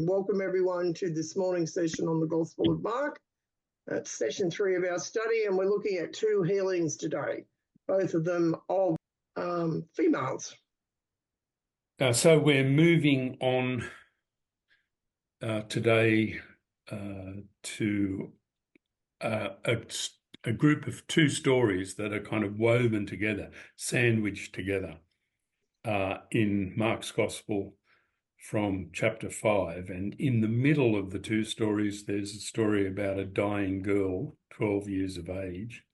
Welcome everyone to this morning's session on the Gospel of Mark. It's session 3 of our study, and we're looking at 2 healings today, both of them of females. So we're moving on today to a group of 2 stories that are kind of woven together, sandwiched together in Mark's Gospel from chapter 5. And in the middle of the 2 stories, there's a story about a dying girl, 12 years of age.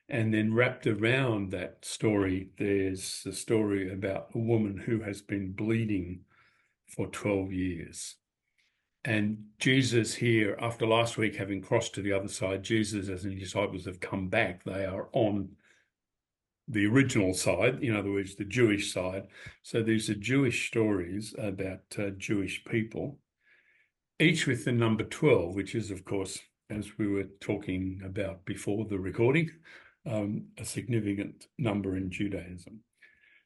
And then wrapped around that story, there's a story about a woman who has been bleeding for 12 years. And Jesus here, after last week having crossed to the other side, Jesus and his disciples have come back. They are on the original side, in other words, the Jewish side. So these are Jewish stories about Jewish people, each with the number 12, which is, of course, as we were talking about before the recording, a significant number in Judaism.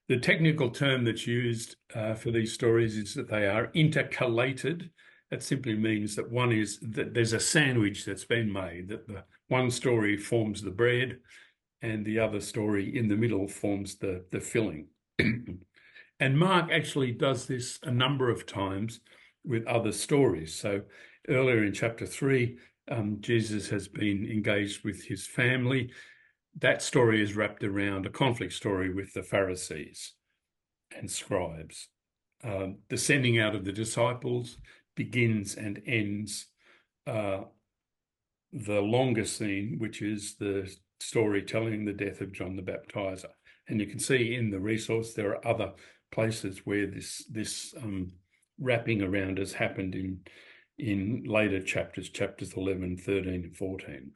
The technical term that's used for these stories is that they are intercalated. That simply means that there's a sandwich that's been made, that the one story forms the bread and the other story in the middle forms the filling. And Mark actually does this a number of times with other stories. So earlier in chapter 3, Jesus has been engaged with his family. That story is wrapped around a conflict story with the Pharisees and scribes. The sending out of the disciples begins and ends the longer scene, which is the story telling the death of John the Baptizer. And you can see in the resource there are other places where this wrapping around has happened in later chapters 11, 13, and 14.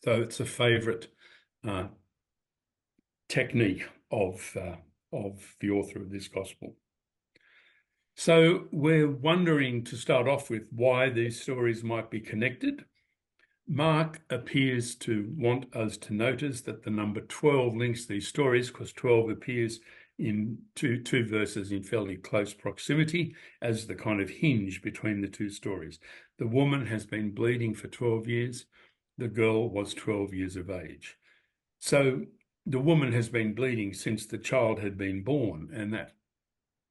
So it's a favourite technique of the author of this gospel. So we're wondering, to start off with, why these stories might be connected. Mark appears to want us to notice that the number 12 links these stories, because 12 appears in two verses in fairly close proximity as the kind of hinge between the 2 stories. The woman has been bleeding for 12 years. The girl was 12 years of age. So the woman has been bleeding since the child had been born, and that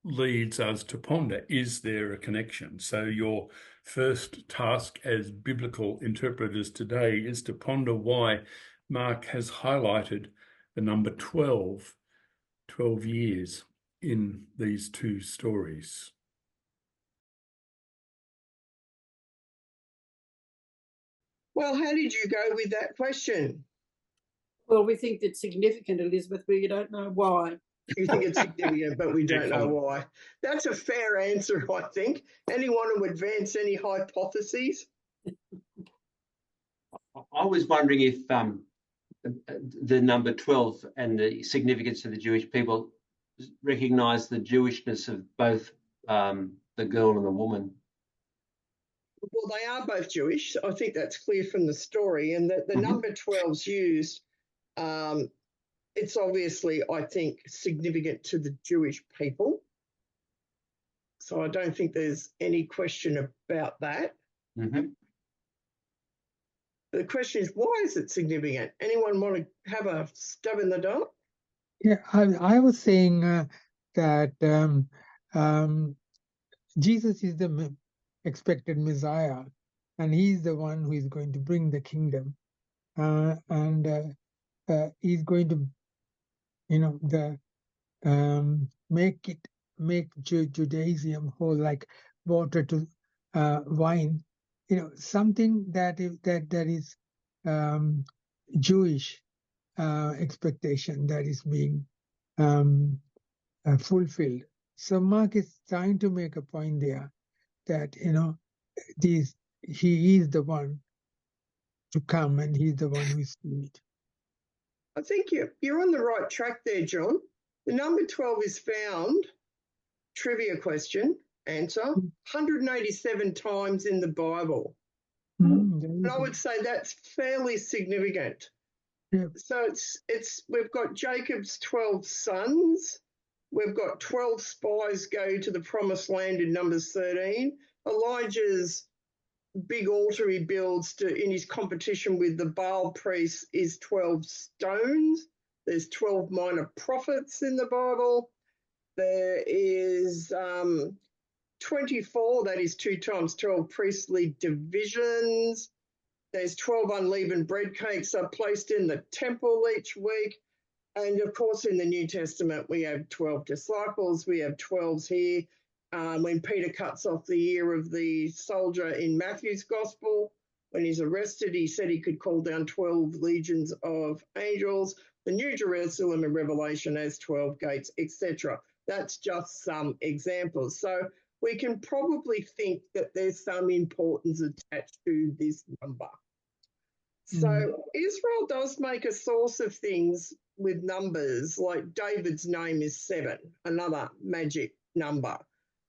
leads us to ponder, is there a connection? So your first task as biblical interpreters today is to ponder why Mark has highlighted the number 12 years in these 2 stories. Well, how did you go with that question? Well, we think it's significant, Elizabeth, but you don't know why. You think it's significant, but we don't know why. That's a fair answer, I think. Anyone who advance any hypotheses? I was wondering if the number 12 and the significance of the Jewish people recognise the Jewishness of both the girl and the woman. Well, they are both Jewish. I think that's clear from the story, and that the number 12's used. It's obviously, I think, significant to the Jewish people. So I don't think there's any question about that. The question is, why is it significant? Anyone want to have a stab in the dark? Yeah, I was saying that Jesus is the expected Messiah, and he's the one who is going to bring the kingdom. And he's going to, make Judaism whole, like water to wine. Something that is Jewish expectation that is being fulfilled. So Mark is trying to make a point there that he is the one to come, and he's the one who is sweet. I think you're on the right track there, John. The number 12 is found, trivia question, answer, 187 times in the Bible. And I would say that's fairly significant. Yeah. So we've got Jacob's 12 sons, We've got 12 spies go to the promised land in Numbers 13. Elijah's big altar he builds in his competition with the Baal priests is 12 stones. There's 12 minor prophets in the Bible. There is 24, that is 2 times 12 priestly divisions. There's 12 unleavened bread cakes are placed in the temple each week. And of course, in the New Testament, we have 12 disciples. We have 12s here. When Peter cuts off the ear of the soldier in Matthew's gospel, when he's arrested, he said he could call down 12 legions of angels. The New Jerusalem in Revelation has 12 gates, etc. That's just some examples. So we can probably think that there's some importance attached to this number. So Israel does make a source of things with numbers, like David's name is 7, another magic number.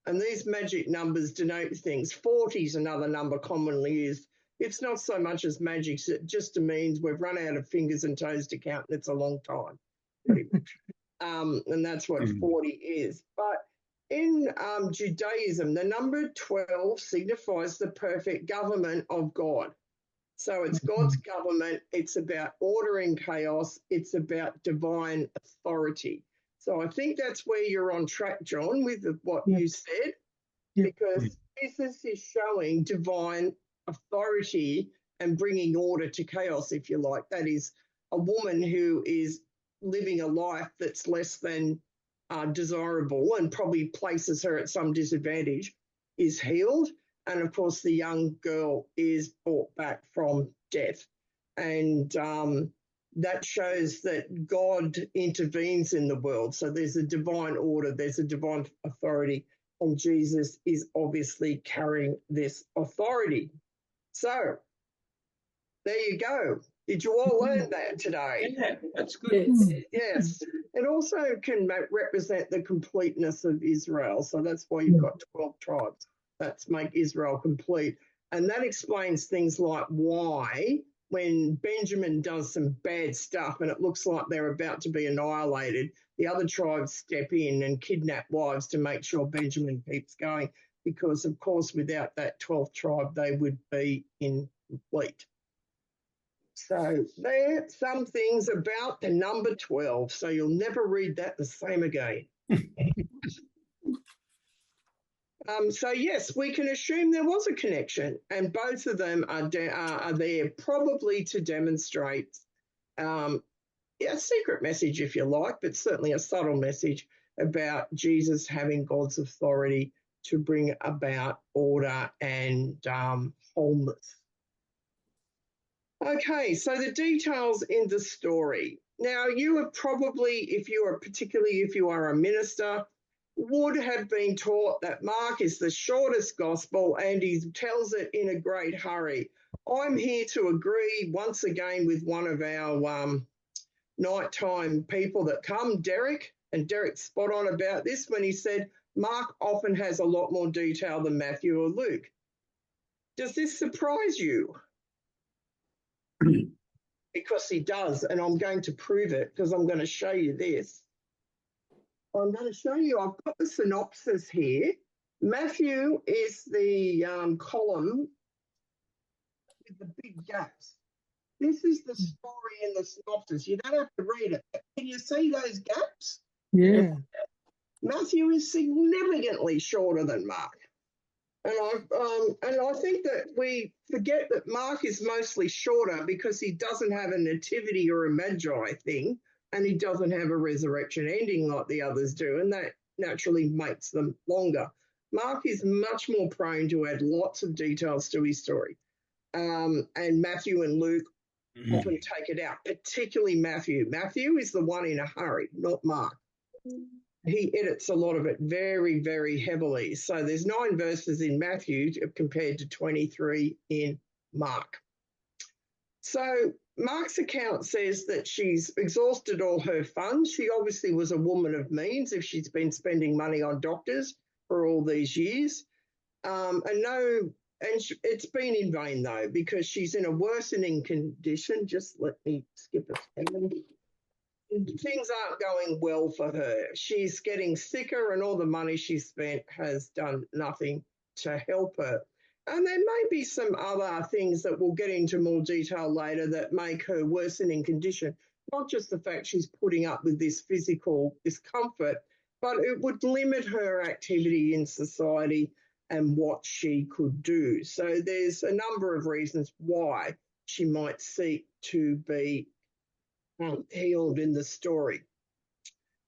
And these magic numbers denote things. 40 is another number commonly used. It's not so much as magic, it just means we've run out of fingers and toes to count, and it's a long time, pretty much. And that's what 40 is. But in Judaism, the number 12 signifies the perfect government of God. So it's God's government. It's about order in chaos. It's about divine authority. So I think that's where you're on track, John, with what you said, because Jesus is showing divine authority and bringing order to chaos, if you like. That is a woman who is living a life that's less than desirable and probably places her at some disadvantage, is healed. And, of course, the young girl is brought back from death. And that shows that God intervenes in the world. So there's a divine order, there's a divine authority, and Jesus is obviously carrying this authority. So there you go. Did you all learn that today? Yeah, that's good. Yes. It also can represent the completeness of Israel. So that's why you've got 12 tribes. That's make Israel complete. And that explains things like why when Benjamin does some bad stuff and it looks like they're about to be annihilated, the other tribes step in and kidnap wives to make sure Benjamin keeps going, because, of course, without that 12th tribe, they would be incomplete. So there are some things about the number 12, so you'll never read that the same again. So, yes, we can assume there was a connection, and both of them are there probably to demonstrate a secret message, if you like, but certainly a subtle message about Jesus having God's authority to bring about order and wholeness. Okay, so the details in the story. Now, you have probably, particularly if you are a minister, would have been taught that Mark is the shortest gospel and he tells it in a great hurry. I'm here to agree once again with one of our nighttime people that come, Derek, and Derek's spot on about this when he said Mark often has a lot more detail than Matthew or Luke. Does this surprise you? Because he does, and I'm going to prove it because I'm going to show you this. I'm going to show you, I've got the synopsis here. Matthew is the column with the big gaps. This is the story in the synopsis. You don't have to read it. Can you see those gaps? Yeah. Matthew is significantly shorter than Mark. And I think that we forget that Mark is mostly shorter because he doesn't have a nativity or a magi thing, and he doesn't have a resurrection ending like the others do, and that naturally makes them longer. Mark is much more prone to add lots of details to his story, and Matthew and Luke often take it out, particularly Matthew. Matthew is the one in a hurry, not Mark. He edits a lot of it very, very heavily. So there's 9 verses in Matthew compared to 23 in Mark. So Mark's account says that she's exhausted all her funds. She obviously was a woman of means if she's been spending money on doctors for all these years. It's been in vain, though, because she's in a worsening condition. Just let me skip a second. things aren't going well for her. She's getting sicker, and all the money she spent has done nothing to help her. And there may be some other things that we'll get into more detail later that make her worsening condition, not just the fact she's putting up with this physical discomfort, but it would limit her activity in society and what she could do. So there's a number of reasons why she might seek to be healed in the story.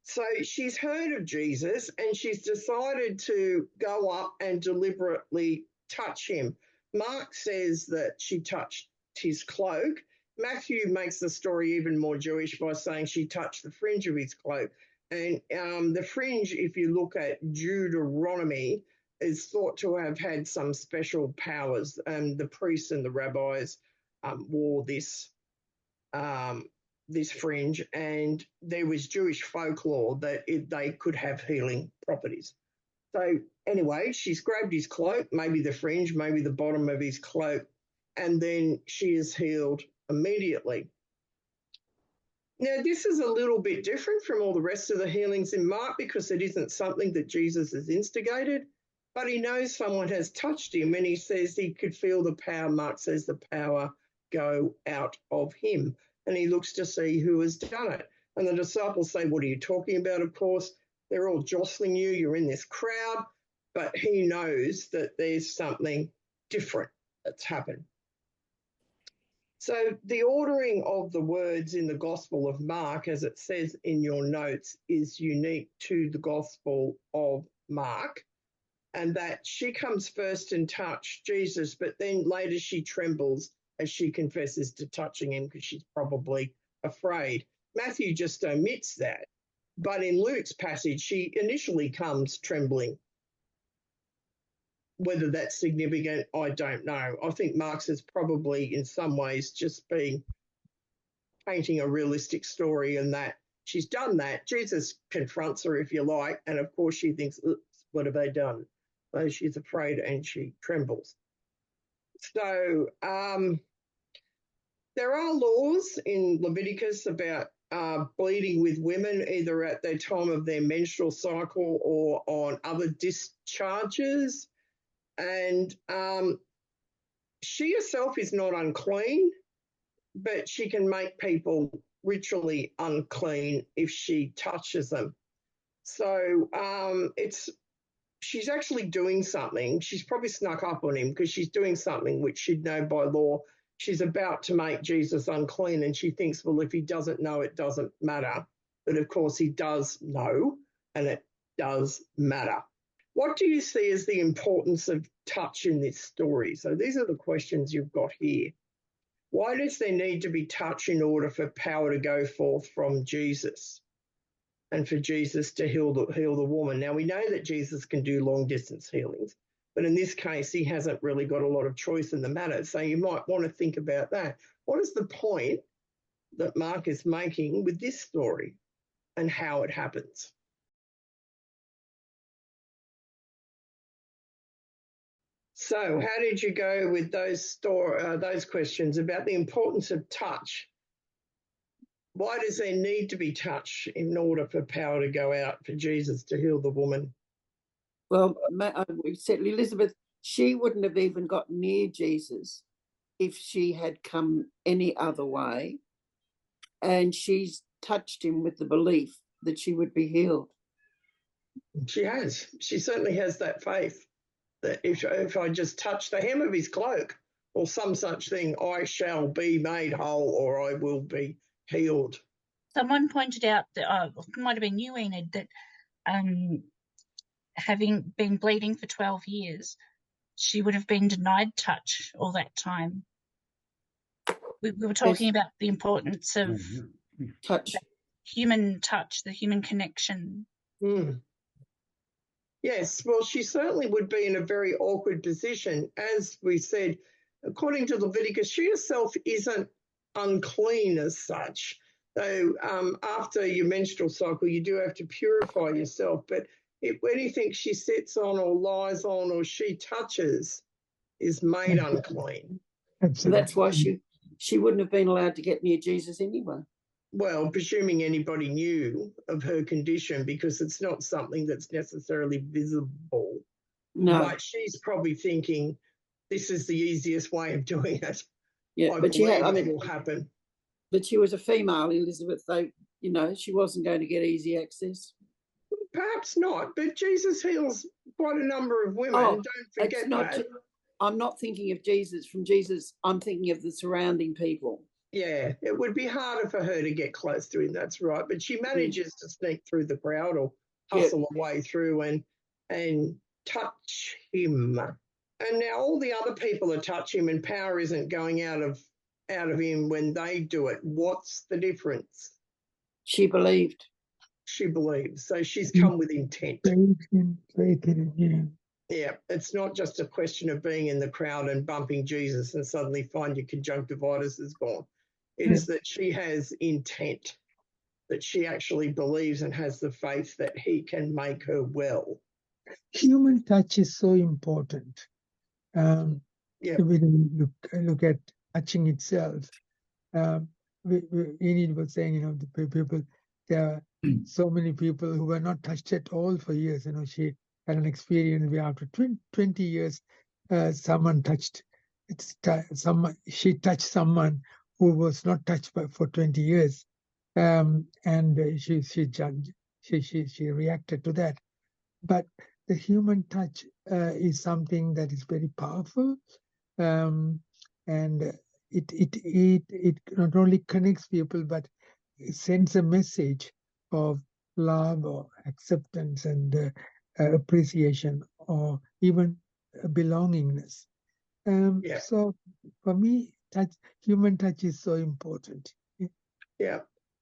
So she's heard of Jesus and she's decided to go up and deliberately touch him. Mark says that she touched his cloak. Matthew makes the story even more Jewish by saying she touched the fringe of his cloak. And the fringe, if you look at Deuteronomy, is thought to have had some special powers. The priests and the rabbis wore this fringe, and there was Jewish folklore that they could have healing properties. So anyway, she's grabbed his cloak, maybe the fringe, maybe the bottom of his cloak, and then she is healed immediately. Now, this is a little bit different from all the rest of the healings in Mark because it isn't something that Jesus has instigated, but he knows someone has touched him, and he says he could feel the power. Mark says the power go out of him, and he looks to see who has done it. And the disciples say, "What are you talking about?" Of course, they're all jostling you. You're in this crowd, but he knows that there's something different that's happened. So the ordering of the words in the Gospel of Mark, as it says in your notes, is unique to the Gospel of Mark, and that she comes first and touches Jesus, but then later she trembles as she confesses to touching him because she's probably afraid. Matthew just omits that, but in Luke's passage, she initially comes trembling. Whether that's significant, I don't know. I think Mark's is probably in some ways just been painting a realistic story, and that she's done that. Jesus confronts her, if you like, and of course she thinks, "Oops, what have they done?" So she's afraid and she trembles. So there are laws in Leviticus about bleeding with women, either at the time of their menstrual cycle or on other discharges. And she herself is not unclean, but she can make people ritually unclean if she touches them. So she's actually doing something. She's probably snuck up on him because she's doing something which she'd know by law. She's about to make Jesus unclean, and she thinks, well, if he doesn't know, it doesn't matter. But of course he does know, and it does matter. What do you see as the importance of touch in this story? So these are the questions you've got here. Why does there need to be touch in order for power to go forth from Jesus and for Jesus to heal the woman? Now, we know that Jesus can do long-distance healings, but in this case, he hasn't really got a lot of choice in the matter. So you might want to think about that. What is the point that Mark is making with this story and how it happens? So how did you go with those questions about the importance of touch? Why does there need to be touch in order for power to go out for Jesus to heal the woman? Well, we said Elizabeth, she wouldn't have even got near Jesus if she had come any other way, and she's touched him with the belief that she would be healed. She has. She certainly has that faith that if I just touch the hem of his cloak or some such thing, I shall be made whole or I will be healed. Someone pointed out that, it might have been you, Enid, that having been bleeding for 12 years, she would have been denied touch all that time. We were talking about the importance of touch, human touch, the human connection. Yes, well, she certainly would be in a very awkward position. As we said, according to Leviticus, she herself isn't unclean as such. Though after your menstrual cycle, you do have to purify yourself. But if anything she sits on or lies on or she touches is made unclean. So that's why she wouldn't have been allowed to get near Jesus anyway. well, presuming anybody knew of her condition, because it's not something that's necessarily visible. No. But she's probably thinking, this is the easiest way of doing it. Yeah, I but she had, I believe it mean, will happen. but she was a female, Elizabeth, though, you know, she wasn't going to get easy access. Perhaps not, but Jesus heals quite a number of women. Oh, Don't it's forget not, that. I'm not thinking of Jesus, from Jesus, I'm thinking of the surrounding people. Yeah, it would be harder for her to get close to him, that's right. But she manages to sneak through the crowd or hustle her way through and touch him. And now all the other people that touch him, and power isn't going out of him when they do it. What's the difference? She believed. She believes. So she's come with intent. Faith in him, Yeah, it's not just a question of being in the crowd and bumping Jesus and suddenly find your conjunctivitis is gone. It is that she has intent, that she actually believes and has the faith that he can make her well. Human touch is so important. Yeah. If we look at touching itself, Enid was saying, you know, the people, there are so many people who were not touched at all for years. You know, she had an experience where after 20 years, someone touched. She touched someone who was not touched for 20 years, and she reacted to that. But the human touch is something that is very powerful, and it not only connects people, but it sends a message of love or acceptance and appreciation or even belongingness. So for me, human touch is so important. Yeah.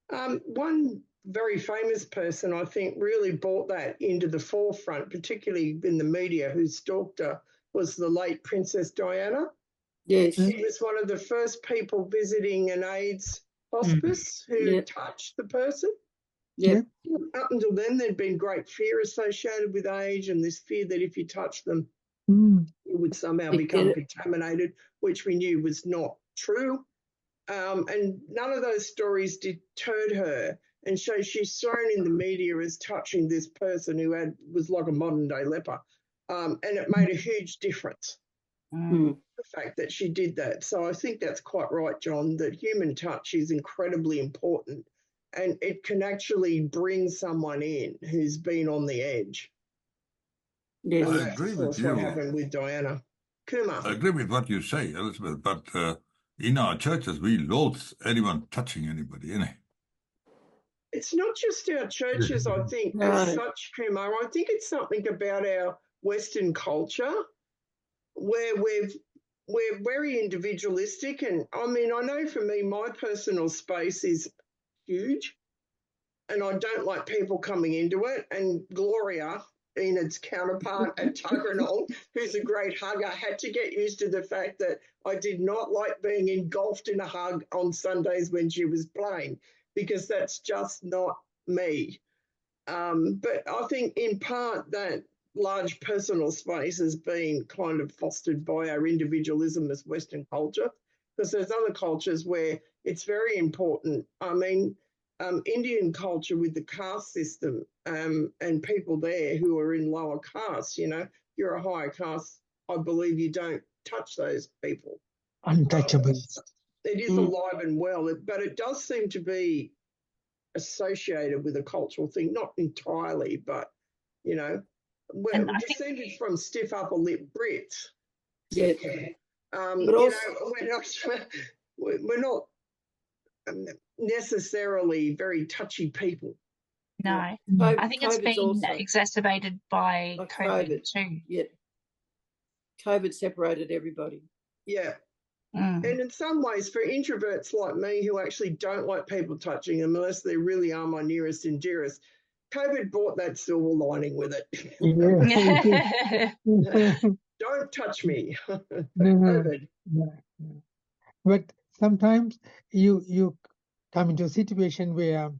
One very famous person, I think, really brought that into the forefront, particularly in the media, who stalked her, was the late Princess Diana. Yes. She was one of the first people visiting an AIDS hospice who touched the person. Yeah. Up until then, there'd been great fear associated with AIDS, and this fear that if you touched them, you would somehow become contaminated, which we knew was not true. And none of those stories deterred her. And so she's thrown in the media as touching this person who was like a modern day leper. And it made a huge difference, the fact that she did that. So I think that's quite right, John, that human touch is incredibly important, and it can actually bring someone in who's been on the edge. Yes. And I agree with you. what happened with Diana. Kumar. I agree with what you say, Elizabeth, but in our churches, we loathe anyone touching anybody, innit? It's not just our churches, I think, as such, Kumar. I think it's something about our Western culture where we're very individualistic. And I mean, I know for me, my personal space is huge, and I don't like people coming into it. And Gloria, Enid's counterpart at Tuggeranong, who's a great hugger, had to get used to the fact that I did not like being engulfed in a hug on Sundays when she was playing, because that's just not me. But I think in part that large personal space has been kind of fostered by our individualism as Western culture, because there's other cultures where it's very important. I mean, Indian culture with the caste system and people there who are in lower castes, you know, you're a higher caste, I believe you don't touch those people. Untouchables. It is alive and well, but it does seem to be associated with a cultural thing, not entirely, but, you know, we're descended from stiff upper lip Brits. Yeah. But also, you know, we're not necessarily very touchy people. No, I think it's been exacerbated by COVID too. Yeah. COVID separated everybody. Yeah. And in some ways, for introverts like me who actually don't like people touching them unless they really are my nearest and dearest, COVID brought that silver lining with it. Don't touch me. COVID. But sometimes you come into a situation where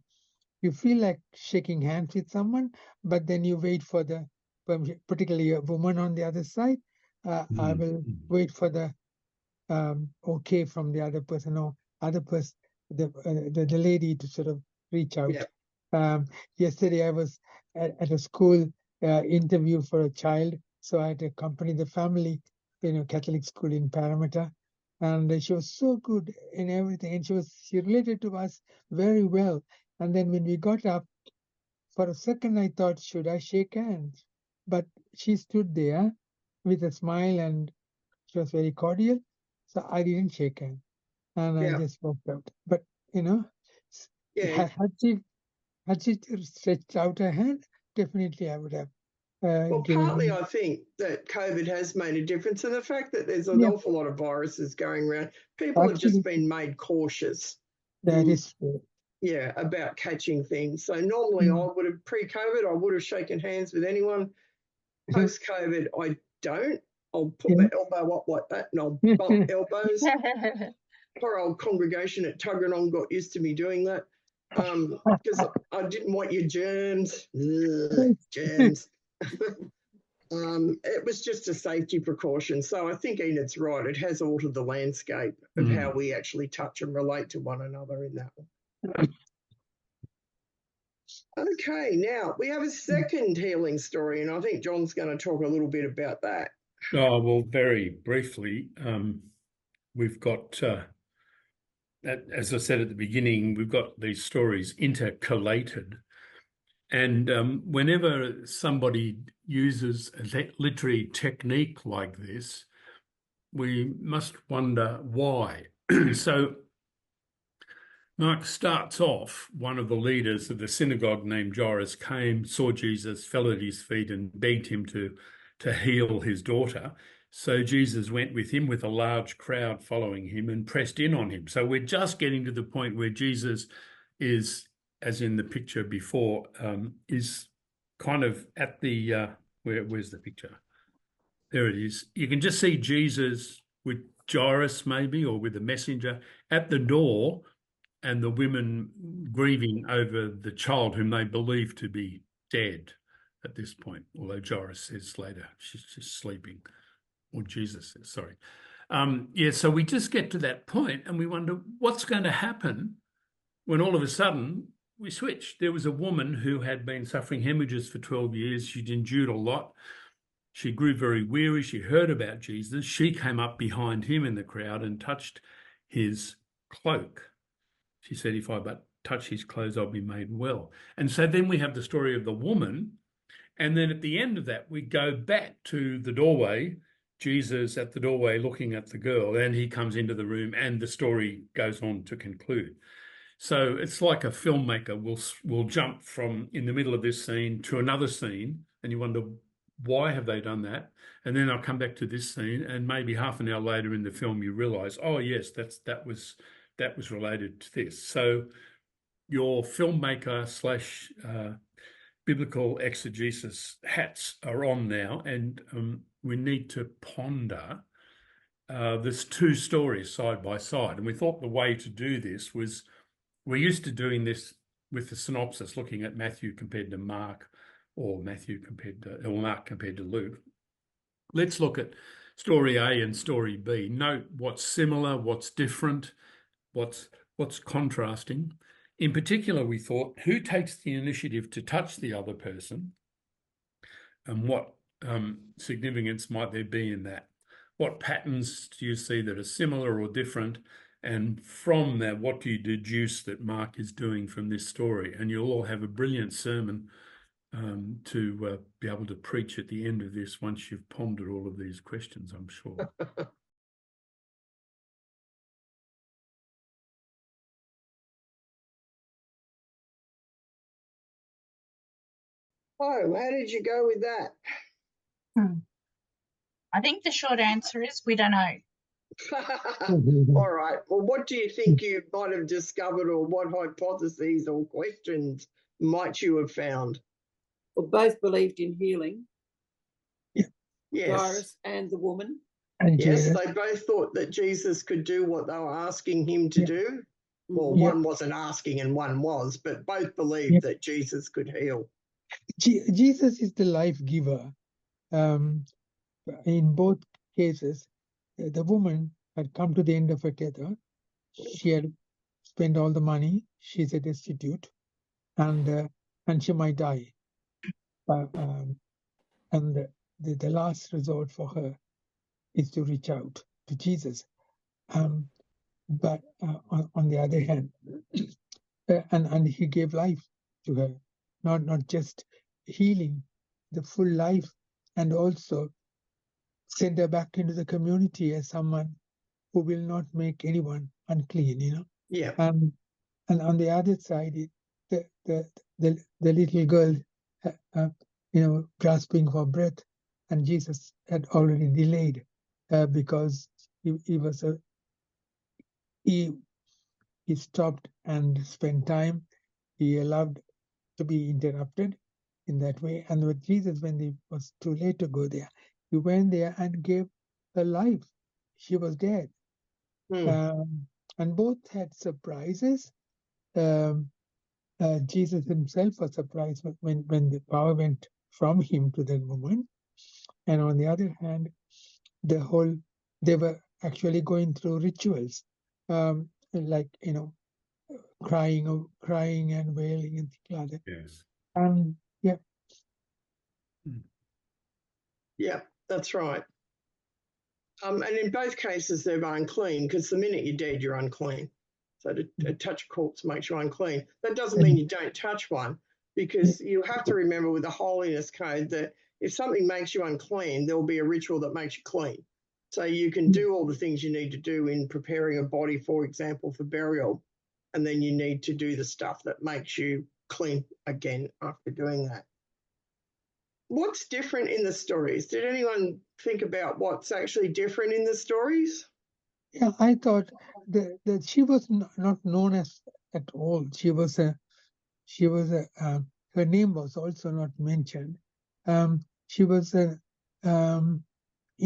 you feel like shaking hands with someone, but then you wait for the, particularly a woman on the other side, I will wait for the okay from the other person, or other person the lady to sort of reach out. Yeah. Yesterday I was at a school interview for a child, so I had to accompany the family, Catholic school in Parramatta, and she was so good in everything, and she related to us very well. And then when we got up, for a second I thought, should I shake hands? But she stood there with a smile, and she was very cordial, so I didn't shake hands, and I just walked out. But Yeah. had she stretched out her hand, definitely I would have Well, given partly in. I think that COVID has made a difference, and the fact that there's an awful lot of viruses going around, people have just been made cautious. That is true. Yeah, about catching things. So normally I would have, pre-COVID, I would have shaken hands with anyone. Post-COVID, I don't. I'll put my elbow up like that and I'll bump elbows. Poor old congregation at Tuggeranong got used to me doing that because I didn't want your germs. Ugh, germs. It was just a safety precaution. So I think Enid's right. It has altered the landscape of how we actually touch and relate to one another in that one. Okay, now we have a second healing story, and I think John's going to talk a little bit about that. Oh, well, very briefly, we've got, as I said at the beginning, we've got these stories intercalated. And whenever somebody uses a literary technique like this, we must wonder why. So Mark starts off, one of the leaders of the synagogue named Jairus came, saw Jesus, fell at his feet and begged him to heal his daughter. So Jesus went with him with a large crowd following him and pressed in on him. So we're just getting to the point where Jesus is, as in the picture before, is kind of at the, where's the picture? There it is. You can just see Jesus with Jairus maybe, or with the messenger at the door, and the women grieving over the child whom they believe to be dead at this point, although Jairus says later she's just sleeping, or Jesus says, sorry. So we just get to that point and we wonder what's going to happen when all of a sudden we switch. There was a woman who had been suffering hemorrhages for 12 years. She'd endured a lot. She grew very weary. She heard about Jesus. She came up behind him in the crowd and touched his cloak. She said, if I but touch his clothes, I'll be made well. And so then we have the story of the woman. And then at the end of that, we go back to the doorway, Jesus at the doorway looking at the girl, and he comes into the room and the story goes on to conclude. So it's like a filmmaker will jump from in the middle of this scene to another scene, and you wonder, why have they done that? And then I'll come back to this scene, and maybe half an hour later in the film, you realise, oh, yes, that was related to this. So your filmmaker / biblical exegesis hats are on now, and we need to ponder there's two stories side by side. And we thought the way to do this was, we're used to doing this with the synopsis, looking at Matthew compared to Mark, or Mark compared to Luke. Let's look at story A and story B. Note what's similar, what's different, what's contrasting. In particular, we thought, who takes the initiative to touch the other person, and what significance might there be in that? What patterns do you see that are similar or different? And from that, what do you deduce that Mark is doing from this story? And you'll all have a brilliant sermon to be able to preach at the end of this once you've pondered all of these questions, I'm sure. Oh, how did you go with that? I think the short answer is we don't know. All right. Well, what do you think you might have discovered, or what hypotheses or questions might you have found? Well, both believed in healing. Yes. Jairus and the woman. And yes, Jairus. they both thought that Jesus could do what they were asking him to do. Well, one wasn't asking and one was, but both believed that Jesus could heal. Jesus is the life giver. In both cases, the woman had come to the end of her tether. She had spend all the money. She's a destitute, and she might die. And the last resort for her is to reach out to Jesus. But on the other hand, and he gave life to her, not just healing, the full life, and also send her back into the community as someone who will not make anyone unclean, Yeah. And on the other side, the little girl, grasping for breath, and Jesus had already delayed because he stopped and spent time. He allowed to be interrupted in that way. And with Jesus, when it was too late to go there, he went there and gave her life. She was dead. And both had surprises. Jesus himself was surprised when the power went from him to the woman. And on the other hand, they were actually going through rituals, like, crying and wailing and things like that. Yes. Yeah. Yeah, that's right. And in both cases, they're unclean, because the minute you're dead, you're unclean. So to touch a corpse makes you unclean. That doesn't mean you don't touch one, because you have to remember with the holiness code that if something makes you unclean, there will be a ritual that makes you clean. So you can do all the things you need to do in preparing a body, for example, for burial, and then you need to do the stuff that makes you clean again after doing that. What's different in the stories? Did anyone think about what's actually different in the stories? Yeah, I thought that she was not known as at all. Her name was also not mentioned. She was in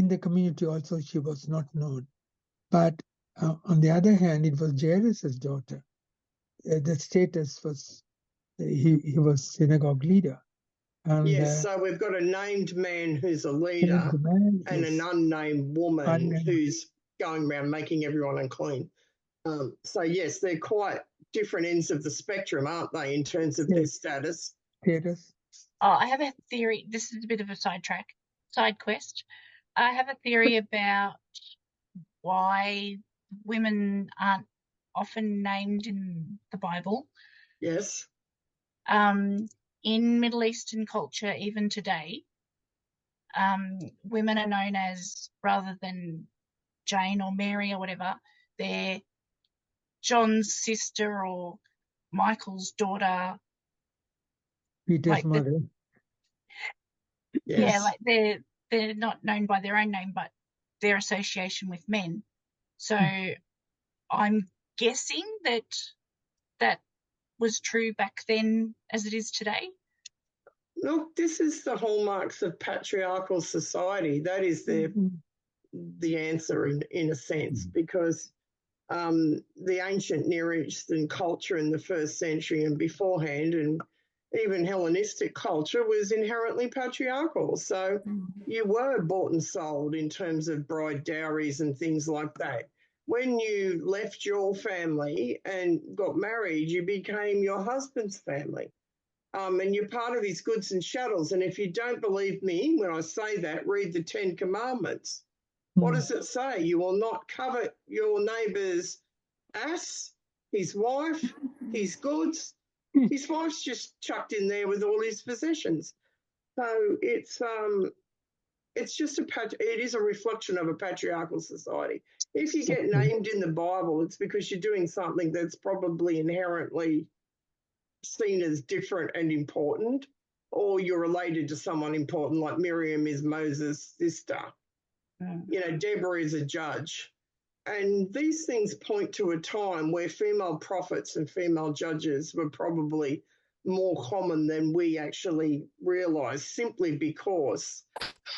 the community also. She was not known. But on the other hand, it was Jairus' daughter. The status was he was synagogue leader. And, yes, so we've got a named man who's a leader and an unnamed woman who's going around making everyone unclean. So, yes, they're quite different ends of the spectrum, aren't they, in terms of their status? Status. Oh, I have a theory. This is a bit of a side quest. I have a theory about why women aren't often named in the Bible. Yes. In Middle Eastern culture, even today, women are known as, rather than Jane or Mary or whatever, they're John's sister or Michael's daughter. Peter's mother. Yes. Yeah, like they're not known by their own name, but their association with men. So I'm guessing that was true back then as it is today. Look, this is the hallmarks of patriarchal society. That is the answer in a sense, because the ancient Near Eastern culture in the 1st century and beforehand, and even Hellenistic culture, was inherently patriarchal. So you were bought and sold in terms of bride dowries and things like that. When you left your family and got married, you became your husband's family. And you're part of his goods and chattels. And if you don't believe me when I say that, read the 10 Commandments. What does it say? You will not covet your neighbour's ass, his wife, his goods. His wife's just chucked in there with all his possessions. So it's just it is a reflection of a patriarchal society. If you get named in the Bible, it's because you're doing something that's probably inherently seen as different and important, or you're related to someone important, like Miriam is Moses' sister. Deborah is a judge. And these things point to a time where female prophets and female judges were probably more common than we actually realise, simply because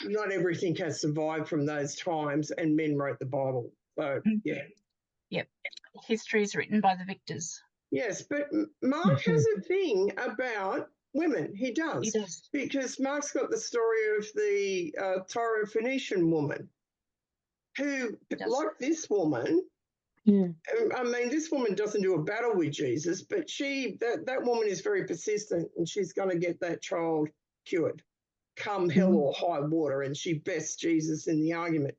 not everything has survived from those times and men wrote the Bible. So, yeah. Yep. History is written by the victors. Yes, but Mark has a thing about women. He does. He does. Because Mark's got the story of the Tyrophoenician woman who, like this woman, Yeah. I mean, this woman doesn't do a battle with Jesus, but that woman is very persistent, and she's going to get that child cured, come hell or high water, and she bests Jesus in the argument.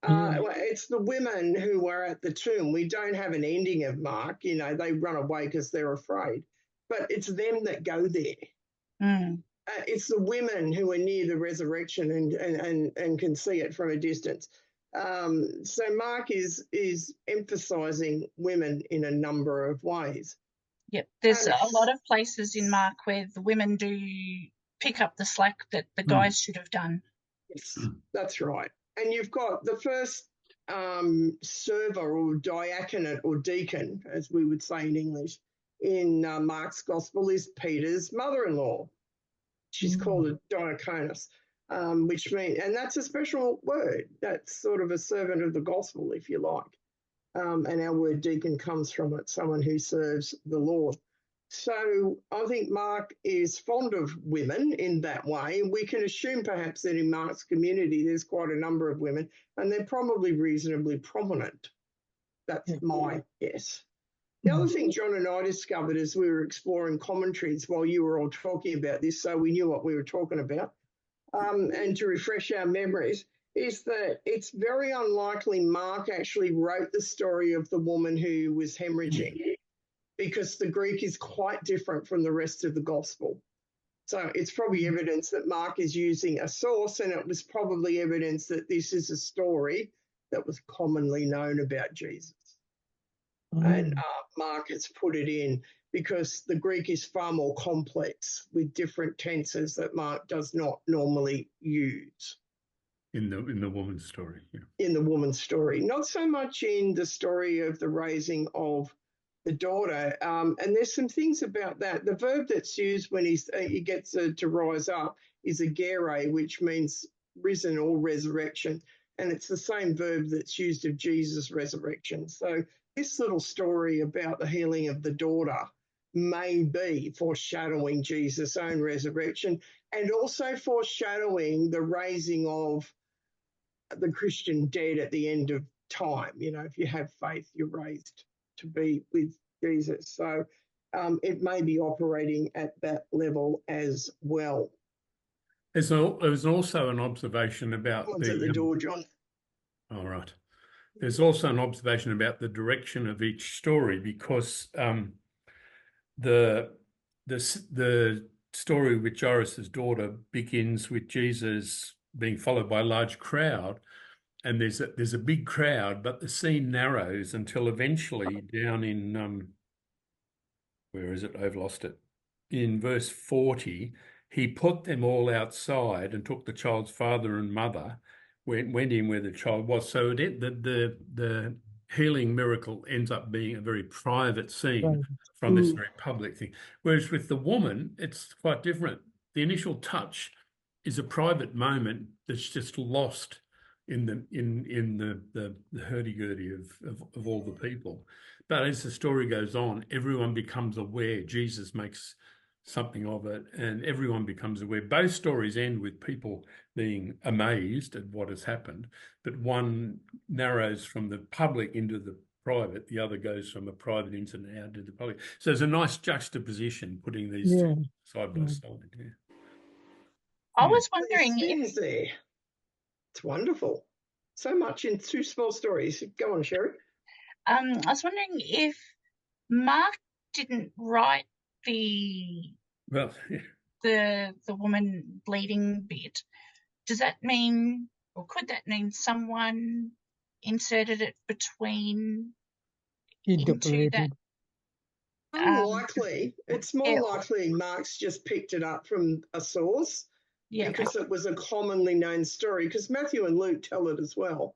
It's the women who were at the tomb. We don't have an ending of Mark. You know, they run away because they're afraid, but it's them that go there. It's the women who are near the resurrection and can see it from a distance. So Mark is emphasising women in a number of ways. Yep, there's a lot of places in Mark where the women do pick up the slack that the guys should have done. Yes, that's right. And you've got the first server or diaconate or deacon, as we would say in English, in Mark's gospel is Peter's mother-in-law. She's called a diaconus, which means, and that's a special word. That's sort of a servant of the gospel, if you like. And our word deacon comes from it, someone who serves the Lord. So I think Mark is fond of women in that way. And we can assume perhaps that in Mark's community there's quite a number of women, and they're probably reasonably prominent. That's my guess. The other thing John and I discovered as we were exploring commentaries while you were all talking about this, so we knew what we were talking about, and to refresh our memories, is that it's very unlikely Mark actually wrote the story of the woman who was hemorrhaging, because the Greek is quite different from the rest of the gospel. So it's probably evidence that Mark is using a source, and it was probably evidence that this is a story that was commonly known about Jesus. And Mark has put it in because the Greek is far more complex with different tenses that Mark does not normally use. In the woman's story, yeah. In the woman's story. Not so much in the story of the raising of the daughter. And there's some things about that. The verb that's used when he gets to rise up is agere, which means risen or resurrection. And it's the same verb that's used of Jesus' resurrection. So this little story about the healing of the daughter may be foreshadowing Jesus' own resurrection, and also foreshadowing the raising of the Christian dead at the end of time. You know, if you have faith, you're raised to be with Jesus. So it may be operating at that level as well. There's also an observation about Someone's at the door, John. All right. There's also an observation about the direction of each story, because the story with Jairus' daughter begins with Jesus being followed by a large crowd, and there's a big crowd, but the scene narrows until eventually down in where is it? I've lost it. In verse 40, he put them all outside and took the child's father and mother, went in where the child was. So the healing miracle ends up being a very private scene from this very public thing. Whereas with the woman, it's quite different. The initial touch is a private moment that's just lost in the hurdy-gurdy of all the people. But as the story goes on, everyone becomes aware. Jesus makes something of it, and everyone becomes aware. Both stories end with people being amazed at what has happened, but one narrows from the public into the private, the other goes from the private into out to the public. So there's a nice juxtaposition putting these two side by side. Yeah. I was wondering if there. It's wonderful. So much in two small stories. Go on, Sherry. I was wondering if Mark didn't write the woman bleeding bit. Does that mean, or could that mean someone inserted it between into that? Unlikely. It's more likely Mark's just picked it up from a source because it was a commonly known story, because Matthew and Luke tell it as well.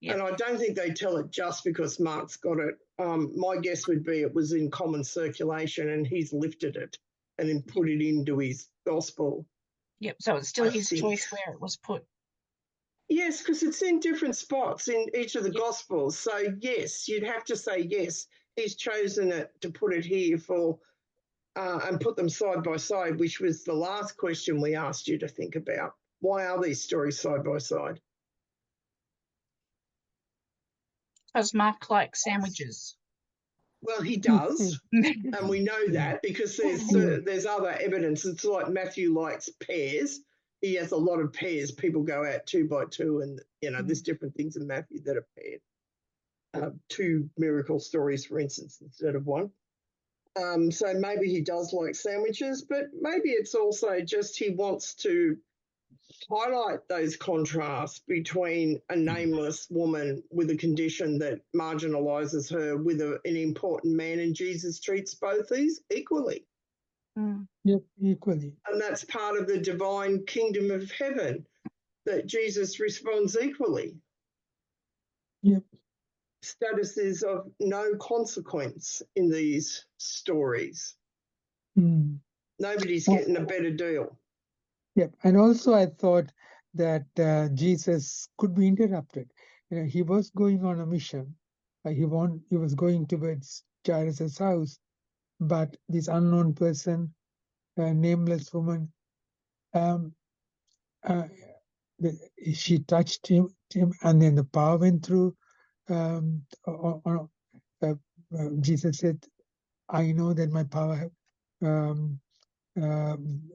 Yep. And I don't think they tell it just because Mark's got it. My guess would be it was in common circulation and he's lifted it and then put it into his gospel. Yep, so it's still his choice where it was put. Yes, because it's in different spots in each of the gospels. So, yes, you'd have to say yes. He's chosen it to put it here for and put them side by side, which was the last question we asked you to think about. Why are these stories side by side? Does Mark like sandwiches? Well, he does, and we know that because there's other evidence. It's like Matthew likes pears. He has a lot of pears. People go out 2 by 2, and there's different things in Matthew that are paired. 2 miracle stories, for instance, instead of 1. So maybe he does like sandwiches, but maybe it's also just he wants to highlight those contrasts between a nameless woman with a condition that marginalises her with an important man, and Jesus treats both these equally. Yep, equally. And that's part of the divine kingdom of heaven, that Jesus responds equally. Yep. Status is of no consequence in these stories. Nobody's getting a better deal. Yep. And also I thought that Jesus could be interrupted. He was going on a mission. He was going towards Jairus' house, but this unknown person, nameless woman, she touched him, and then the power went through. Jesus said, I know that my power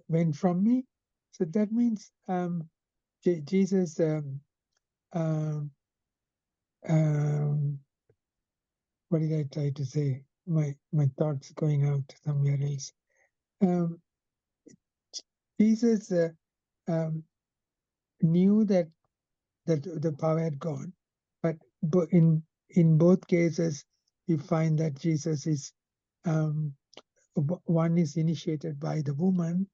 went from me. So that means Jesus, what did I try to say? My thoughts going out somewhere else. Jesus knew that the power had gone, but in both cases, we find that Jesus is one is initiated by the woman,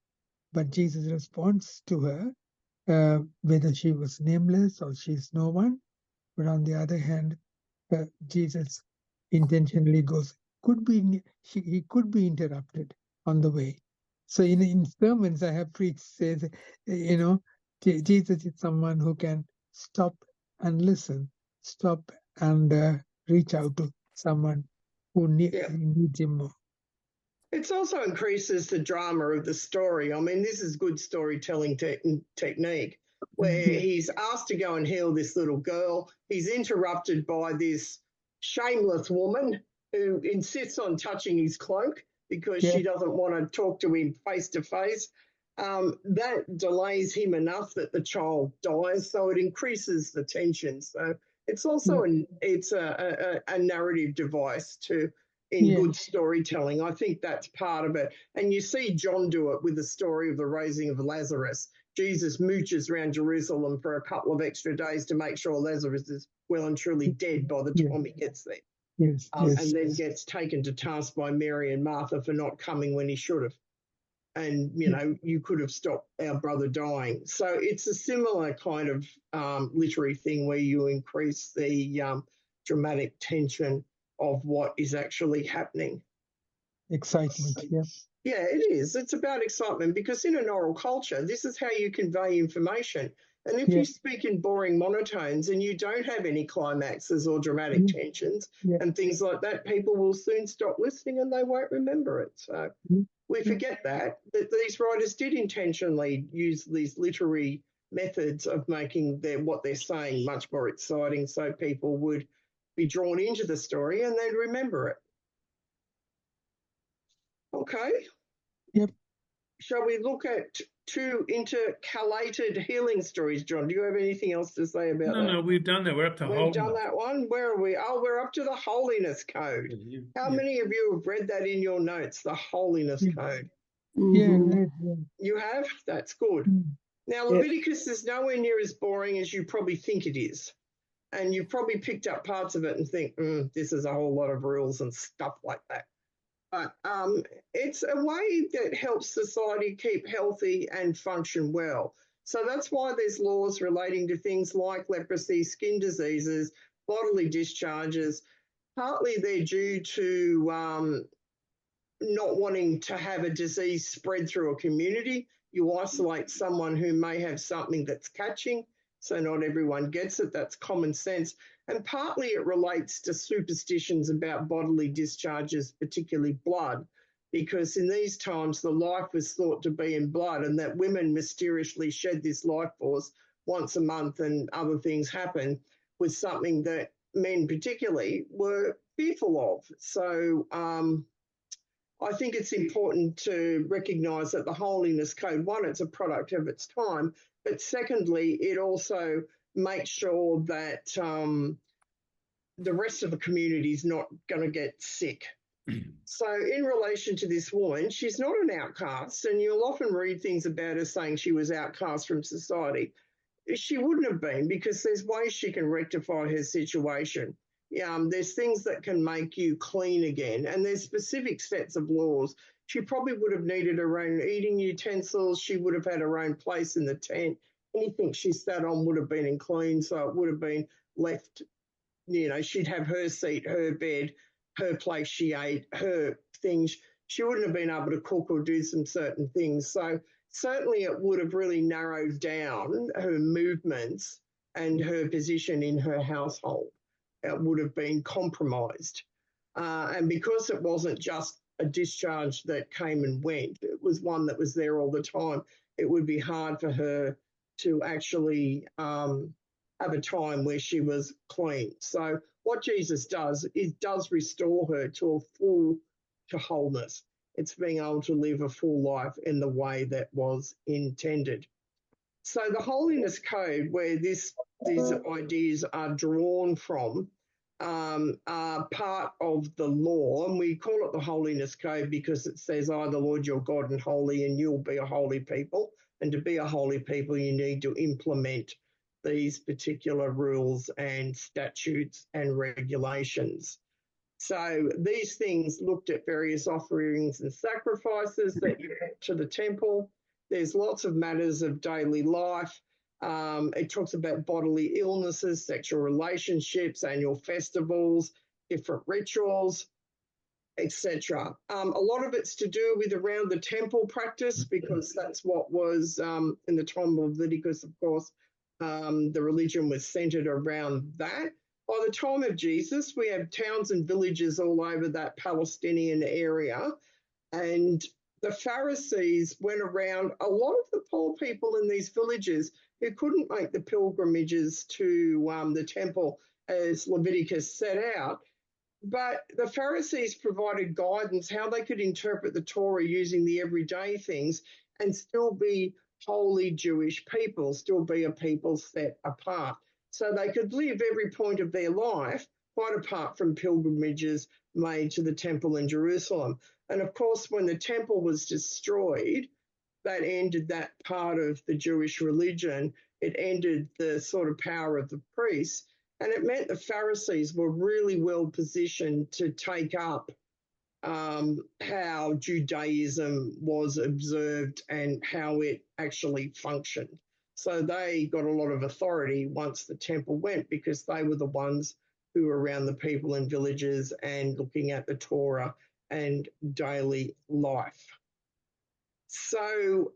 but Jesus responds to her, whether she was nameless or she's no one. But on the other hand, Jesus intentionally goes. He could be interrupted on the way. So in sermons I have preached, says, Jesus is someone who can stop and listen, stop and reach out to someone who needs him more. It also increases the drama of the story. I mean, this is good storytelling technique, where he's asked to go and heal this little girl. He's interrupted by this shameless woman who insists on touching his cloak because she doesn't want to talk to him face to face. That delays him enough that the child dies, so it increases the tension. So it's also a narrative device in good storytelling. I think that's part of it. And you see John do it with the story of the raising of Lazarus. Jesus mooches around Jerusalem for a couple of extra days to make sure Lazarus is well and truly dead by the time he gets there. And then gets taken to task by Mary and Martha for not coming when he should have. And, you could have stopped our brother dying. So it's a similar kind of literary thing where you increase the dramatic tension of what is actually happening. Excitement, Yeah, it is. It's about excitement because in an oral culture, this is how you convey information. And if you speak in boring monotones and you don't have any climaxes or dramatic tensions and things like that, people will soon stop listening and they won't remember it. So we forget that these writers did intentionally use these literary methods of making what they're saying much more exciting so people would be drawn into the story and they'd remember it. Okay. Yep. Shall we look at 2 intercalated healing stories, John? Do you have anything else to say about that? No, we've done that. We're up to We've done that one. Where are we? Oh, we're up to the holiness code. How many of you have read that in your notes, the holiness code? You have? That's good. Now, Leviticus is nowhere near as boring as you probably think it is. And you've probably picked up parts of it and think, this is a whole lot of rules and stuff like that. But it's a way that helps society keep healthy and function well. So that's why there's laws relating to things like leprosy, skin diseases, bodily discharges. Partly they're due to not wanting to have a disease spread through a community. You isolate someone who may have something that's catching, so not everyone gets it. That's common sense. And partly it relates to superstitions about bodily discharges, particularly blood, because in these times the life was thought to be in blood and that women mysteriously shed this life force once a month and other things happen was something that men particularly, were fearful of. So I think it's important to recognise that the Holiness Code, one, it's a product of its time, but secondly, it also makes sure that the rest of the community is not going to get sick. So in relation to this woman, she's not an outcast, and you'll often read things about her saying she was outcast from society. She wouldn't have been, because there's ways she can rectify her situation. There's things that can make you clean again, and there's specific sets of laws. She probably would have needed her own eating utensils. She would have had her own place in the tent. Anything she sat on would have been in clean, so it would have been left, she'd have her seat, her bed, her place she ate, her things. She wouldn't have been able to cook or do some certain things. So certainly it would have really narrowed down her movements and her position in her household. It would have been compromised. And because it wasn't just a discharge that came and went, it was one that was there all the time, it would be hard for her to actually have a time where she was clean. So what Jesus does, it does restore her to wholeness. It's being able to live a full life in the way that was intended. So the Holiness Code, where these ideas are drawn from, are part of the law, and we call it the Holiness Code because it says, "I, the Lord your God, and holy, and you'll be a holy people." And to be a holy people, you need to implement these particular rules and statutes and regulations. So these things looked at various offerings and sacrifices that you brought to the temple. There's lots of matters of daily life. It talks about bodily illnesses, sexual relationships, annual festivals, different rituals, etc. A lot of it's to do with around the temple practice, because that's what was in the time of Leviticus, of course. The religion was centered around that. By the time of Jesus, we have towns and villages all over that Palestinian area, and the Pharisees went around a lot of the poor people in these villages who couldn't make the pilgrimages to the temple as Leviticus set out. But the Pharisees provided guidance how they could interpret the Torah using the everyday things and still be holy Jewish people, still be a people set apart. So they could live every point of their life quite apart from pilgrimages made to the temple in Jerusalem. And of course, when the temple was destroyed, that ended that part of the Jewish religion. It ended the sort of power of the priests. And it meant the Pharisees were really well positioned to take up how Judaism was observed and how it actually functioned. So they got a lot of authority once the temple went, because they were the ones who were around the people in villages and looking at the Torah and daily life. So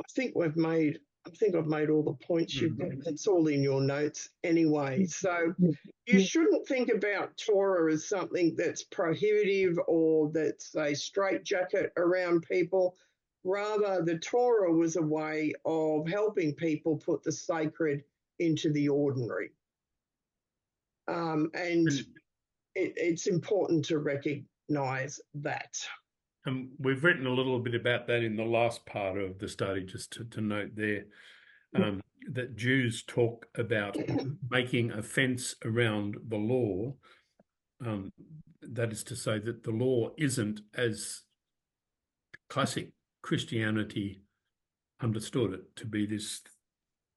I think I've made all the points you've got. It's all in your notes anyway. So you shouldn't think about Torah as something that's prohibitive or that's a straitjacket around people. Rather, the Torah was a way of helping people put the sacred into the ordinary. And it's important to recognise that. We've written a little bit about that in the last part of the study, just to note there, that Jews talk about making a fence around the law. That is to say that the law isn't as classic Christianity understood it to be this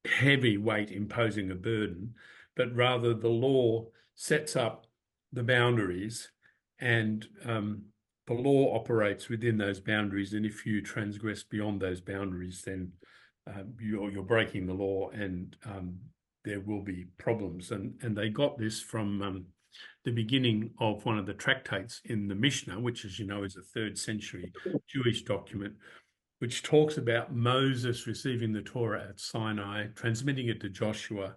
heavy weight imposing a burden, but rather the law sets up the boundaries, and the law operates within those boundaries. And if you transgress beyond those boundaries, then you're breaking the law, and there will be problems. And they got this from the beginning of one of the tractates in the Mishnah, which, as you know, is a 3rd century Jewish document, which talks about Moses receiving the Torah at Sinai, transmitting it to Joshua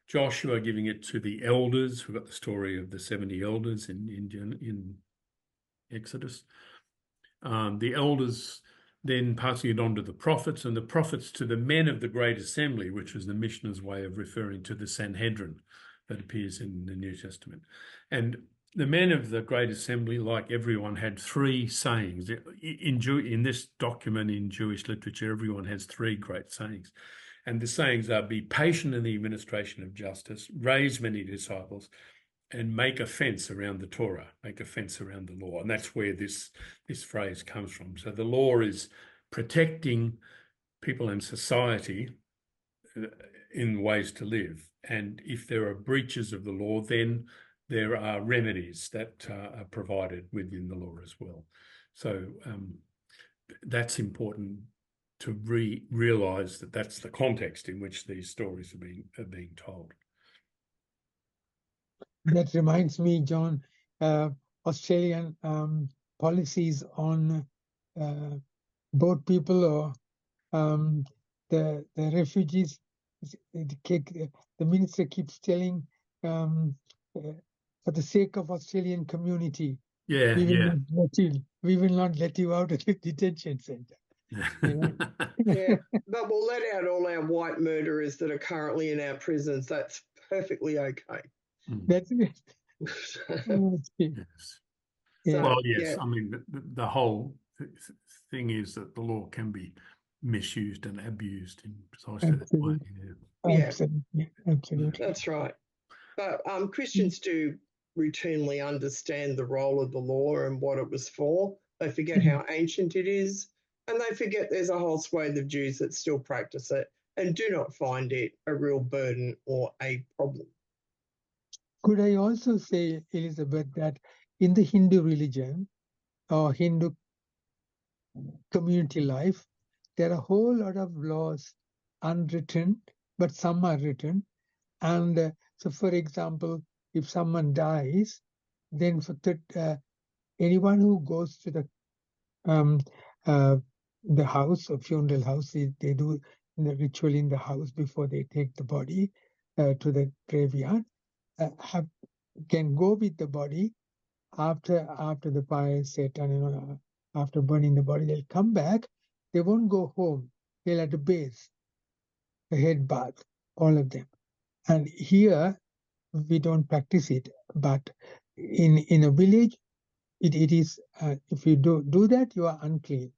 giving it to the elders. We've got the story of the 70 elders in Exodus. The elders then passing it on to the prophets, and the prophets to the men of the Great Assembly, which was the Mishnah's way of referring to the Sanhedrin, that appears in the New Testament. And the men of the Great Assembly, like everyone, had three sayings. In this document in Jewish literature, everyone has three great sayings. And the sayings are: be patient in the administration of justice, raise many disciples, and make a fence around the Torah, make a fence around the law. And that's where this phrase comes from. So the law is protecting people and society in ways to live. And if there are breaches of the law, then there are remedies that are provided within the law as well. So that's important to realise that that's the context in which these stories are being told. That reminds me, John, Australian policies on boat people or the refugees. The minister keeps telling, for the sake of Australian community, we will not let you out of the detention centre. Yeah, but we'll let out all our white murderers that are currently in our prisons. That's perfectly okay. That's it. Yes. Yeah. Well, yes. Yeah. I mean, the whole thing is that the law can be misused and abused in precisely that way. Yeah. Absolutely. That's right. But Christians do routinely understand the role of the law and what it was for. They forget how ancient it is, and they forget there's a whole swathe of Jews that still practice it and do not find it a real burden or a problem. Could I also say, Elizabeth, that in the Hindu religion or Hindu community life, there are a whole lot of laws unwritten, but some are written. And so, for example, if someone dies, then for anyone who goes to the house or funeral house, they do the ritual in the house before they take the body to the graveyard, can go with the body after the fire is set, and after burning the body, they'll come back. They won't go home. They'll have to bathe, a head bath, all of them. And here we don't practice it, but in a village, it is. If you do that, you are unclean,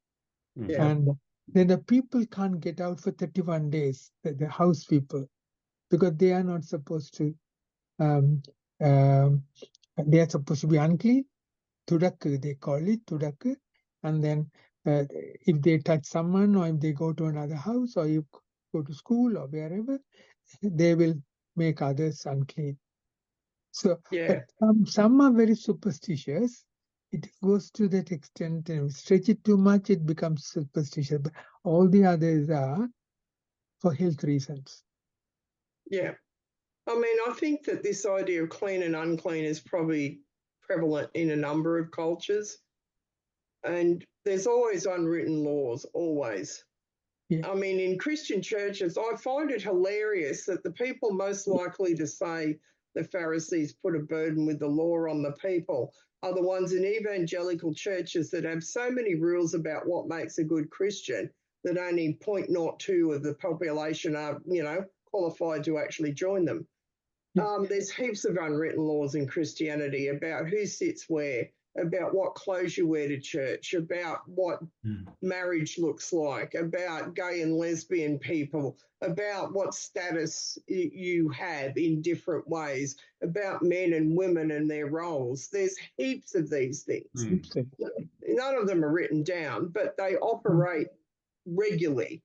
and then the people can't get out for 31 days. The house people, because they are not supposed to. They are supposed to be unclean. Tudakku, they call it tudakku. And then if they touch someone, or if they go to another house, or you go to school or wherever, they will make others unclean. So, but some are very superstitious. It goes to that extent, and stretch it too much, it becomes superstitious. But all the others are for health reasons. Yeah. I mean, I think that this idea of clean and unclean is probably prevalent in a number of cultures. And there's always unwritten laws, always. Yeah. I mean, in Christian churches, I find it hilarious that the people most likely to say the Pharisees put a burden with the law on the people are the ones in evangelical churches that have so many rules about what makes a good Christian that only 0.02 of the population are, qualified to actually join them. There's heaps of unwritten laws in Christianity about who sits where, about what clothes you wear to church, about what marriage looks like, about gay and lesbian people, about what status you have in different ways, about men and women and their roles. There's heaps of these things. None of them are written down, but they operate regularly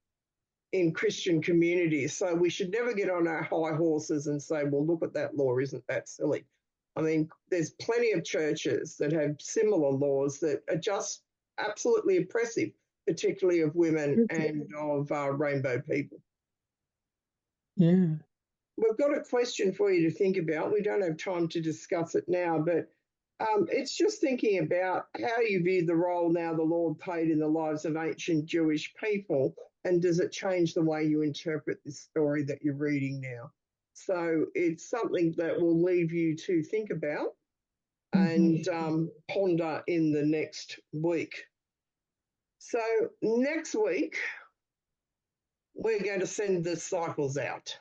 in Christian communities. So we should never get on our high horses and say, well, look at that law, isn't that silly? I mean, there's plenty of churches that have similar laws that are just absolutely oppressive, particularly of women and of rainbow people. Yeah. We've got a question for you to think about. We don't have time to discuss it now, but it's just thinking about how you view the role now the Lord played in the lives of ancient Jewish people, and does it change the way you interpret this story that you're reading now? So it's something that will leave you to think about and ponder in the next week. So next week, we're going to send the cycles out.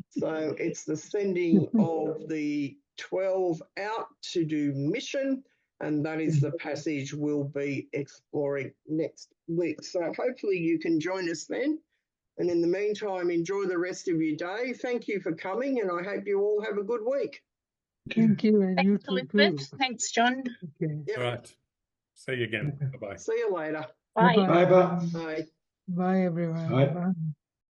So it's the sending of the 12 out to do mission, and that is the passage we'll be exploring next week. So hopefully you can join us then. And in the meantime, enjoy the rest of your day. Thank you for coming, and I hope you all have a good week. Thank you, and you Thanks, too. Elizabeth. Thanks, John. Okay. Yep. All right. See you again. Bye-bye. See you later. Bye. Bye-bye. Bye. Bye, everyone. Bye. Bye.